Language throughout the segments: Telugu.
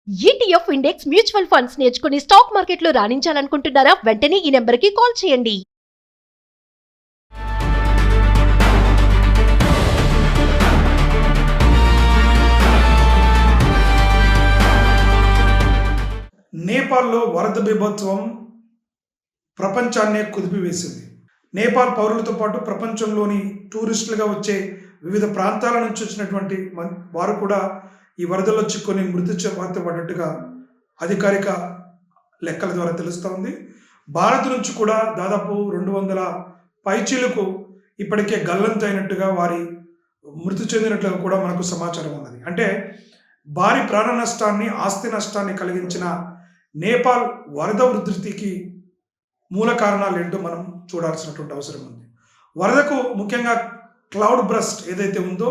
ఈటీఎఫ్ ఇండెక్స్ మ్యూచువల్ ఫండ్స్ నేర్చుకుని స్టాక్ మార్కెట్లో రాణించాలనుకుంటున్నారా? వెంటనే ఈ నెంబర్కి కాల్ చేయండి. నేపాల్లో వరద బీభత్సం ప్రపంచాన్నే కుదిపివేసింది. నేపాల్ పౌరులతో పాటు ప్రపంచంలోని టూరిస్టులుగా వచ్చే వివిధ ప్రాంతాల నుంచి వచ్చినటువంటి వారు కూడా ఈ వరదల్లో చిక్కుని మృతి వార్త పడ్డట్టుగా అధికారిక లెక్కల ద్వారా తెలుస్తూ ఉంది. భారత్ నుంచి కూడా దాదాపు 200 పైచీలకు ఇప్పటికే గల్లంతైనట్టుగా వారి మృతి చెందినట్లుగా కూడా మనకు సమాచారం ఉన్నది. అంటే భారీ ప్రాణ నష్టాన్ని, ఆస్తి నష్టాన్ని కలిగించిన నేపాల్ వరద ఉధృతికి మూల కారణాలు ఏంటో మనం చూడాల్సినటువంటి అవసరం ఉంది. వరదకు ముఖ్యంగా క్లౌడ్ బ్రస్ట్ ఏదైతే ఉందో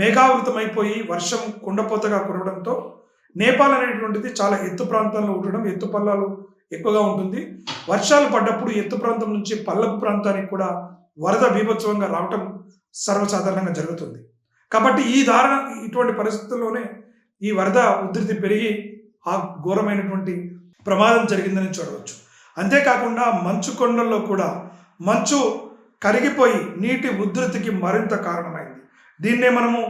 మేఘావృతమైపోయి వర్షం కుండపోతగా కురవడంతో నేపాల్ అనేటువంటిది చాలా ఎత్తు ప్రాంతంలో ఉండడం, ఎత్తు పల్లాలు ఎక్కువగా ఉంటుంది. వర్షాలు పడ్డప్పుడు ఎత్తు ప్రాంతం నుంచి పల్లపు ప్రాంతానికి కూడా వరద బీభత్సవంగా రావటం సర్వసాధారణంగా జరుగుతుంది. కాబట్టి ఇటువంటి పరిస్థితుల్లోనే ఈ వరద ఉధృతి పెరిగి ఆ ఘోరమైనటువంటి ప్రమాదం జరిగిందని చూడవచ్చు. అంతేకాకుండా మంచు కొండల్లో కూడా మంచు కరిగిపోయి నీటి ఉధృతికి మరింత కారణమైంది. దీన్నే మనము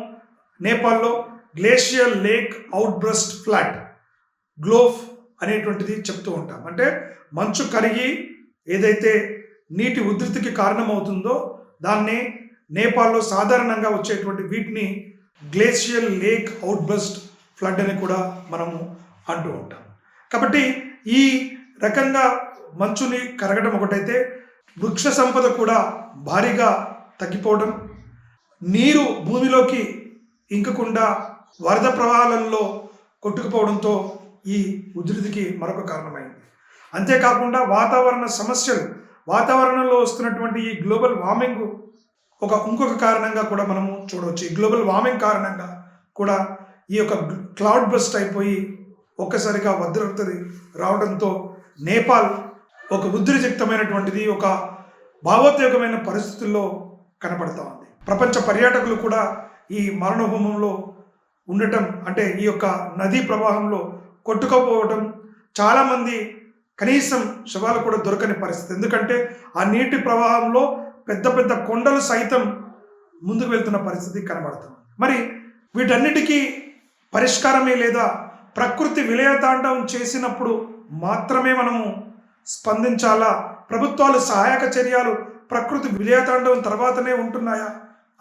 నేపాల్లో glacier lake outburst flood, GLOF అనేటువంటిది చెప్తూ ఉంటాం. అంటే మంచు కరిగి ఏదైతే నీటి ఉధృతికి కారణమవుతుందో దాన్ని నేపాల్లో సాధారణంగా వచ్చేటువంటి వీటిని glacier lake out breast flood అని కూడా మనము అంటూ ఉంటాం. కాబట్టి ఈ రకంగా మంచుని కరగడం ఒకటైతే, వృక్ష సంపద కూడా భారీగా తగ్గిపోవడం, నీరు భూమిలోకి ఇంకకుండా వరద ప్రవాహాలలో కొట్టుకుపోవడంతో ఈ ఉధృతికి మరొక కారణమైంది. అంతేకాకుండా వాతావరణ సమస్యలు, వాతావరణంలో వస్తున్నటువంటి ఈ గ్లోబల్ వార్మింగ్ ఇంకొక కారణంగా కూడా మనము చూడవచ్చు. ఈ గ్లోబల్ వార్మింగ్ కారణంగా కూడా ఈ యొక్క క్లౌడ్ బస్ట్ అయిపోయి ఒక్కసారిగా వరదలు రావడంతో నేపాల్ ఒక ఉద్రిక్తమైనటువంటిది, ఒక భావోద్వేగమైన పరిస్థితుల్లో కనపడతా ఉంది. ప్రపంచ పర్యాటకులు కూడా ఈ మరణహోమంలో ఉండటం, అంటే ఈ యొక్క నదీ ప్రవాహంలో కొట్టుకుపోవటం, చాలామంది కనీసం శవాలు కూడా దొరకని పరిస్థితి. ఎందుకంటే ఆ నీటి ప్రవాహంలో పెద్ద పెద్ద కొండలు సైతం ముందుకు వెళ్తున్న పరిస్థితి కనబడుతుంది. మరి వీటన్నిటికీ పరిష్కారమే లేదా? ప్రకృతి విలయతాండవం చేసినప్పుడు మాత్రమే మనము స్పందించాలా? ప్రభుత్వాలు సహాయక చర్యలు ప్రకృతి విలయతాండవం తర్వాతనే ఉంటున్నాయా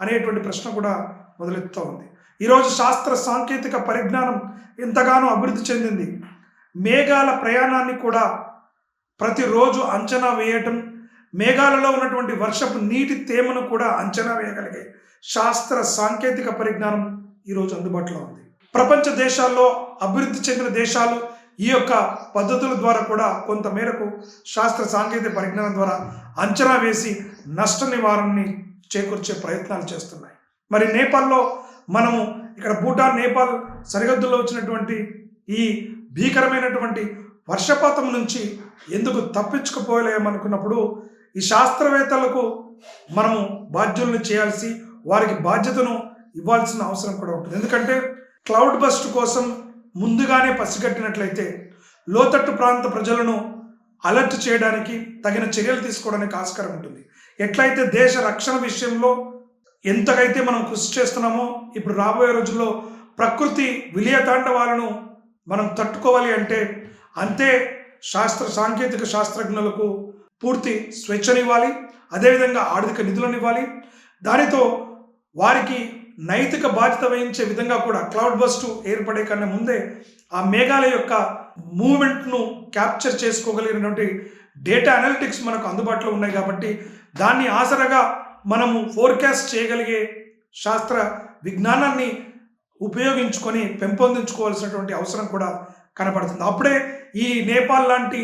అనేటువంటి ప్రశ్న కూడా మొదలెత్తుతూ ఉంది. ఈరోజు శాస్త్ర సాంకేతిక పరిజ్ఞానం ఎంతగానో అభివృద్ధి చెందింది. మేఘాల ప్రయాణాన్ని కూడా ప్రతిరోజు అంచనా వేయటం, మేఘాలలో ఉన్నటువంటి వర్షపు నీటి తేమను కూడా అంచనా వేయగలిగే శాస్త్ర సాంకేతిక పరిజ్ఞానం ఈరోజు అందుబాటులో ఉంది. ప్రపంచ దేశాల్లో, అభివృద్ధి చెందిన దేశాలు ఈ యొక్క పద్ధతుల ద్వారా కూడా కొంత మేరకు శాస్త్ర సాంకేతిక పరిజ్ఞానం ద్వారా అంచనా వేసి నష్ట నివారణని చేకూర్చే ప్రయత్నాలు చేస్తున్నాయి. మరి నేపాల్లో మనము ఇక్కడ భూటాన్, నేపాల్ సరిహద్దుల్లో వచ్చినటువంటి ఈ భీకరమైనటువంటి వర్షపాతం నుంచి ఎందుకు తప్పించుకుపోలేమనుకున్నప్పుడు ఈ శాస్త్రవేత్తలకు మనము బాధ్యులను చేయాల్సి, వారికి బాధ్యతను ఇవ్వాల్సిన అవసరం కూడా ఉంటుంది. ఎందుకంటే క్లౌడ్ బస్ట్ కోసం ముందుగానే పసిగట్టినట్లయితే లోతట్టు ప్రాంత ప్రజలను అలర్ట్ చేయడానికి, తగిన చర్యలు తీసుకోవడానికి ఆస్కారం ఉంటుంది. ఎట్లయితే దేశ రక్షణ విషయంలో ఎంతకైతే మనం కృషి చేస్తున్నామో, ఇప్పుడు రాబోయే రోజుల్లో ప్రకృతి విలయతాండవాలను మనం తట్టుకోవాలి అంటే అంతే శాస్త్ర సాంకేతిక శాస్త్రజ్ఞులకు పూర్తి స్వేచ్ఛనివ్వాలి, అదేవిధంగా ఆర్థిక నిధులను ఇవ్వాలి. దానితో వారికి నైతిక బాధ్యత వహించే విధంగా కూడా క్లౌడ్ బస్ట్ ఏర్పడే కన్నా ముందే ఆ మేఘాల యొక్క మూవ్మెంట్ను క్యాప్చర్ చేసుకోగలిగినటువంటి డేటా అనలిటిక్స్ మనకు అందుబాటులో ఉన్నాయి. కాబట్టి దాన్ని ఆసరగా మనము ఫోర్కాస్ట్ చేయగలిగే శాస్త్ర విజ్ఞానాన్ని ఉపయోగించుకొని పెంపొందించుకోవాల్సినటువంటి అవసరం కూడా కనపడుతుంది. అప్పుడే ఈ నేపాల్ లాంటి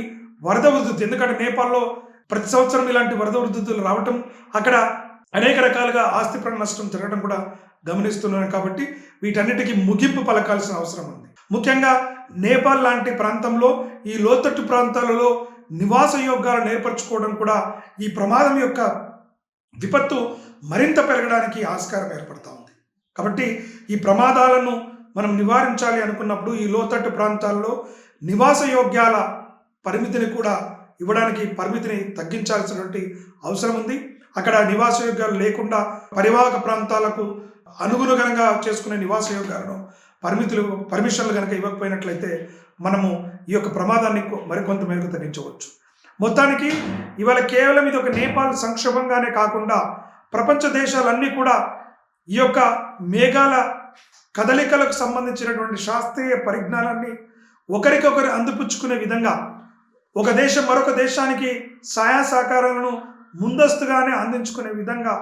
వరద ఉధృతి, ఎందుకంటే నేపాల్లో ప్రతి సంవత్సరం ఇలాంటి వరద ఉధృతులు రావటం, అక్కడ అనేక రకాలుగా ఆస్తి ప్రాణ నష్టం జరగడం కూడా గమనిస్తున్నాను. కాబట్టి వీటన్నిటికీ ముగింపు పలకాల్సిన అవసరం ఉంది. ముఖ్యంగా నేపాల్ లాంటి ప్రాంతంలో, ఈ లోతట్టు ప్రాంతాలలో నివాస యోగ్యాలను ఏర్పరచుకోవడం కూడా ఈ ప్రమాదం యొక్క విపత్తు మరింత పెరగడానికి ఆస్కారం ఏర్పడుతూ ఉంది. కాబట్టి ఈ ప్రమాదాలను మనం నివారించాలి అనుకున్నప్పుడు ఈ లోతట్టు ప్రాంతాల్లో నివాస యోగ్యాల పరిమితిని కూడా ఇవ్వడానికి పరిమితిని తగ్గించాల్సినటువంటి అవసరం ఉంది. అక్కడ నివాస యోగ్యాలు లేకుండా పరివాహక ప్రాంతాలకు అనుగుణంగా చేసుకునే నివాస యోగ్యాలను పర్మిషన్లు కనుక ఇవ్వకపోయినట్లయితే మనము ఈ యొక్క ప్రమాదాన్ని మరికొంత మేరకు తగ్గించవచ్చు. మొత్తానికి ఇవాళ కేవలం ఇది ఒక నేపాల్ సంక్షోభంగానే కాకుండా ప్రపంచ దేశాలన్నీ కూడా ఈ యొక్క మేఘాల కదలికలకు సంబంధించినటువంటి శాస్త్రీయ పరిజ్ఞానాన్ని ఒకరికొకరు అందిపుచ్చుకునే విధంగా ఒక దేశం మరొక దేశానికి సహాయ సహకారాలను ముందస్తుగానే అందించుకునే విధంగా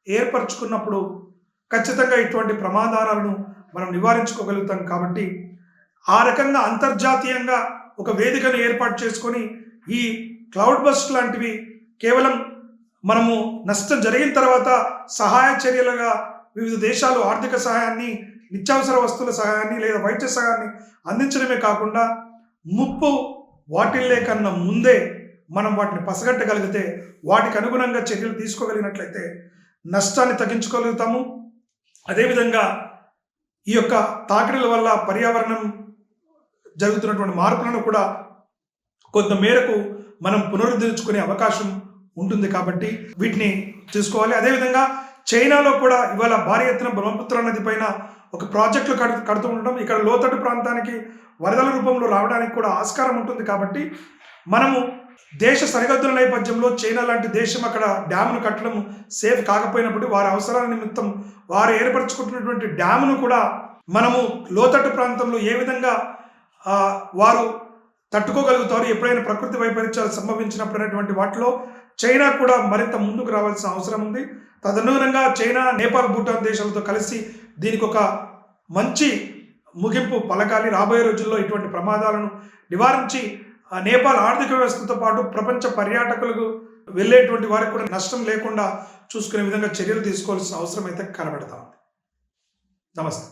ఏర్పరచుకున్నప్పుడు ఖచ్చితంగా ఇటువంటి ప్రమాదాలను మనం నివారించుకోగలుగుతాం. కాబట్టి ఆ రకంగా అంతర్జాతీయంగా ఒక వేదికను ఏర్పాటు చేసుకొని ఈ క్లౌడ్ బస్ట్ లాంటివి కేవలం మనము నష్టం జరిగిన తర్వాత సహాయ చర్యలుగా వివిధ దేశాలు ఆర్థిక సహాయాన్ని, నిత్యావసర వస్తువుల సహాయాన్ని లేదా వైద్య సహాయాన్ని అందించడమే కాకుండా ముప్పు వాటిల్లే కన్నా ముందే మనం వాటిని పసగట్టగలిగితే, వాటికి అనుగుణంగా చర్యలు తీసుకోగలిగినట్లయితే నష్టాన్ని తగ్గించుకోగలుగుతాము. అదేవిధంగా ఈ యొక్క తాకిడుల వల్ల పర్యావరణం జరుగుతున్నటువంటి మార్పులను కూడా కొంత మేరకు మనం పునరుద్ధరించుకునే అవకాశం ఉంటుంది. కాబట్టి వీటిని తీసుకోవాలి. అదేవిధంగా చైనాలో కూడా ఇవాళ భారీ ఎత్తున బ్రహ్మపుత్ర నది పైన ఒక ప్రాజెక్టులు కడుతూ ఉండడం, ఇక్కడ లోతట్టు ప్రాంతానికి వరదల రూపంలో రావడానికి కూడా ఆస్కారం ఉంటుంది. కాబట్టి మనము దేశ సరిహద్దుల నేపథ్యంలో చైనా లాంటి దేశం అక్కడ డ్యామును కట్టడం సేఫ్ కాకపోయినప్పుడు వారి అవసరాల నిమిత్తం వారు ఏర్పరచుకుంటున్నటువంటి డ్యామును కూడా మనము లోతట్టు ప్రాంతంలో ఏ విధంగా వారు తట్టుకోగలుగుతారు, ఎప్పుడైనా ప్రకృతి వైపరీత్యాలు సంభవించినప్పుడు అనేటువంటి వాటిలో చైనా కూడా మరింత ముందుకు రావాల్సిన అవసరం ఉంది. తదనుగుణంగా చైనా, నేపాల్, భూటాన్ దేశాలతో కలిసి దీనికి ఒక మంచి ముగింపు పలకాలి. రాబోయే రోజుల్లో ఇటువంటి ప్రమాదాలను నివారించి నేపాల్ ఆర్థిక వ్యవస్థతో పాటు ప్రపంచ పర్యాటకులకు వెళ్ళేటువంటి వారికి కూడా నష్టం లేకుండా చూసుకునే విధంగా చర్యలు తీసుకోవాల్సిన అవసరం అయితే కనబడతా ఉంది. నమస్తే.